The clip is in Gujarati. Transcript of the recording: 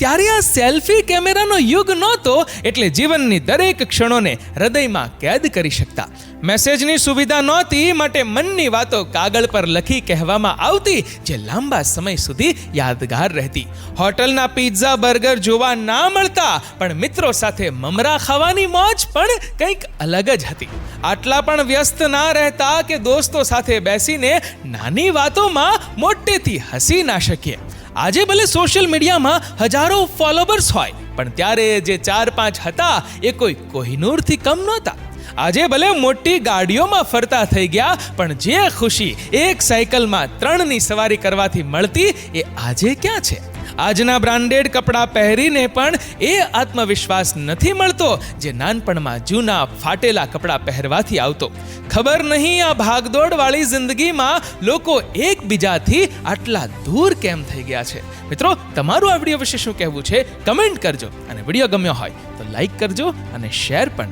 ત્યારે આ સેલ્ફી કેમેરાનો યુગ નહોતો, એટલે જીવનની દરેક ક્ષણોને હૃદયમાં કેદ કરી શકતા. મેસેજની સુવિધા નહોતી, માટે મનની વાતો કાગળ પર લખી કહેવામાં આવતી, જે લાંબા સમય સુધી યાદગાર રહેતી. હોટલના પિઝા બર્ગર જોવા ના મળતા, પણ મિત્રો સાથે મમરા ખાવાની મોજ પણ કંઈક અલગ જ હતી. આટલા પણ વ્યસ્ત ના રહેતા કે દોસ્તો સાથે બેસીને નાની વાતોમાં મોટેથી હસી ના શકીએ. આજે ભલે સોશિયલ મીડિયામાં હજારો ફોલોવર્સ હોય, પણ ત્યારે જે 4-5 હતા એ કોઈ કોહિનૂરથી કમ નહોતા. આજે ભલે મોટી ગાડીઓમાં ફરતા થઈ ગયા, પણ જે ખુશી એક સાયકલમાં 3ની સવારી કરવાથી મળતી એ આજે ક્યાં છે? આજના બ્રાન્ડેડ કપડાં પહેરીને પણ એ આત્મવિશ્વાસ નથી મળતો જે નાનપણમાં જૂના ફાટેલા કપડાં પહેરવાથી આવતો. ખબર નહીં આ ભાગદોડવાળી જિંદગીમાં લોકો એકબીજાથી આટલા દૂર કેમ થઈ ગયા છે. મિત્રો, તમારું આ વિડીયો વિશે શું કહેવું છે કમેન્ટ કરજો, અને વિડીયો ગમ્યો હોય તો લાઈક કરજો અને શેર પણ